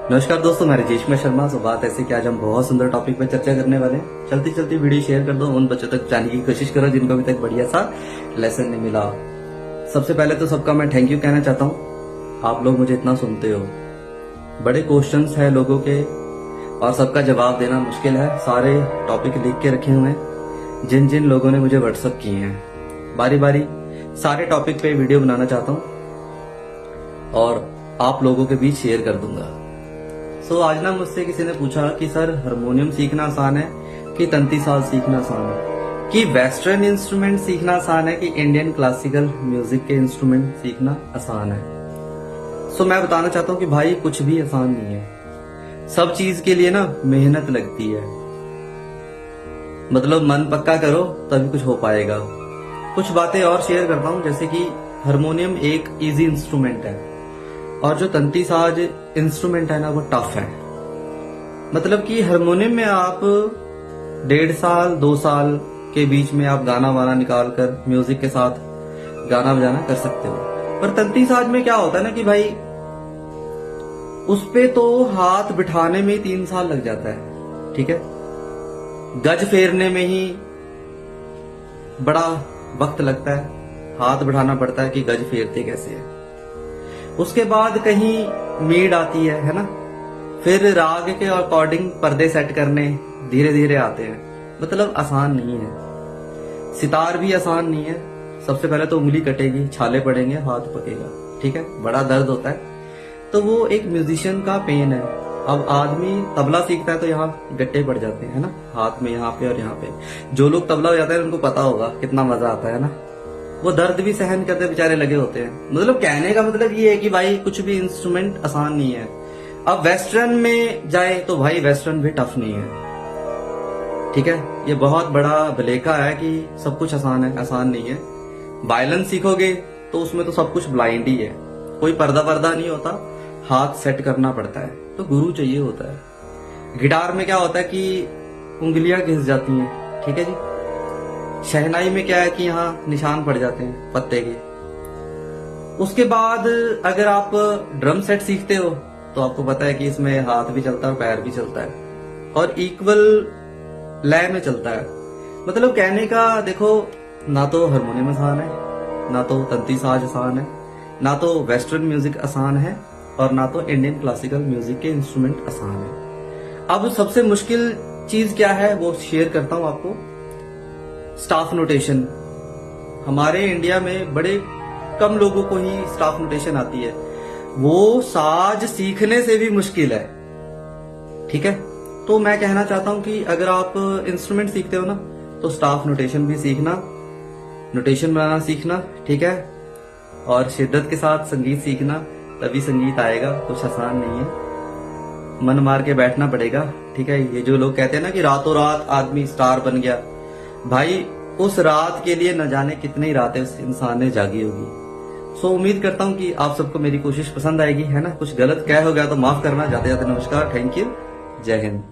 नमस्कार दोस्तों, मैं राजेश शर्मा। तो बात ऐसी कि आज हम बहुत सुंदर टॉपिक पर चर्चा करने वाले हैं। चलती चलती वीडियो शेयर कर दो, उन बच्चों तक जाने की कोशिश करो जिनको अभी तक बढ़िया सा लेसन नहीं मिला। सबसे पहले तो सबका मैं थैंक यू कहना चाहता हूँ। आप लोग मुझे इतना सुनते हो। बड़े क्वेश्चंस है लोगों के और सबका जवाब देना मुश्किल है। सारे टॉपिक लिख के रखे हुए हैं जिन जिन लोगों ने मुझे व्हाट्सअप किए हैं। बारी बारी सारे टॉपिक पे वीडियो बनाना चाहता हूँ और आप लोगों के बीच शेयर कर दूंगा। सो आज ना मुझसे किसी ने पूछा कि सर हारमोनियम सीखना आसान है कि तंती साज सीखना आसान है, कि वेस्टर्न इंस्ट्रूमेंट सीखना आसान है कि इंडियन क्लासिकल म्यूजिक के इंस्ट्रूमेंट सीखना आसान है। सो मैं बताना चाहता हूँ कि भाई कुछ भी आसान नहीं है। सब चीज के लिए ना मेहनत लगती है। मतलब मन पक्का करो तभी कुछ हो पाएगा। कुछ बातें और शेयर करता हूँ, जैसे कि हारमोनियम एक इजी इंस्ट्रूमेंट है और जो तंती साज इंस्ट्रूमेंट है ना वो टफ है। मतलब कि हारमोनियम में आप 1.5 साल 2 साल के बीच में आप गाना वाना निकाल कर म्यूजिक के साथ गाना बजाना कर सकते हो। पर तंती साज में क्या होता है ना कि भाई उस पे तो हाथ बिठाने में ही 3 साल लग जाता है। ठीक है, गज फेरने में ही बड़ा वक्त लगता है। हाथ बिठाना पड़ता है कि गज फेरते कैसे है। उसके बाद कहीं मीड आती है ना, फिर राग के अकॉर्डिंग पर्दे सेट करने धीरे धीरे आते हैं। मतलब आसान नहीं है। सितार भी आसान नहीं है। सबसे पहले तो उंगली कटेगी, छाले पड़ेंगे, हाथ पकेगा। ठीक है, बड़ा दर्द होता है। तो वो एक म्यूजिशियन का पेन है। अब आदमी तबला सीखता है तो यहाँ गट्टे पड़ जाते हैं ना, हाथ में यहाँ पे और यहाँ पे। जो लोग तबला बजाते हैं उनको पता होगा कितना मजा आता है ना। वो दर्द भी सहन करते बेचारे लगे होते हैं। मतलब कहने का मतलब ये है कि भाई कुछ भी इंस्ट्रूमेंट आसान नहीं है। अब वेस्टर्न में जाए तो भाई वेस्टर्न भी टफ नहीं है। ठीक है, ये बहुत बड़ा भलेखा है कि सब कुछ आसान है। आसान नहीं है। वायलिन सीखोगे तो उसमें तो सब कुछ ब्लाइंड ही है। कोई पर्दा नहीं होता, हाथ सेट करना पड़ता है, तो गुरु चाहिए होता है। गिटार में क्या होता है कि उंगलियां घिस जाती हैं। ठीक है जी। शहनाई में क्या है कि यहाँ निशान पड़ जाते हैं पत्ते के। उसके बाद अगर आप ड्रम सेट सीखते हो तो आपको पता है कि इसमें हाथ भी चलता है, पैर भी चलता है और इक्वल लय में चलता है। मतलब कहने का देखो, ना तो हारमोनियम आसान है, ना तो तंती साज आसान है, ना तो वेस्टर्न म्यूजिक आसान है और ना तो इंडियन क्लासिकल म्यूजिक के इंस्ट्रूमेंट आसान है। अब सबसे मुश्किल चीज क्या है वो शेयर करता हूं आपको। Staff notation. हमारे इंडिया में बड़े कम लोगों को ही स्टाफ नोटेशन आती है। वो साज सीखने से भी मुश्किल है। ठीक है, तो मैं कहना चाहता हूं कि अगर आप इंस्ट्रूमेंट सीखते हो ना तो स्टाफ नोटेशन भी सीखना, नोटेशन बनाना सीखना। ठीक है, और शिद्दत के साथ संगीत सीखना, तभी संगीत आएगा। कुछ आसान नहीं है, मन मार के बैठना पड़ेगा। ठीक है, ये जो लोग कहते हैं ना कि रातों रात आदमी स्टार बन गया, भाई उस रात के लिए न जाने कितनी रातें उस इंसान ने जागी होगी। सो उम्मीद करता हूं कि आप सबको मेरी कोशिश पसंद आएगी, है ना। कुछ गलत कह हो गया तो माफ करना। जाते जाते नमस्कार, थैंक यू, जय हिंद।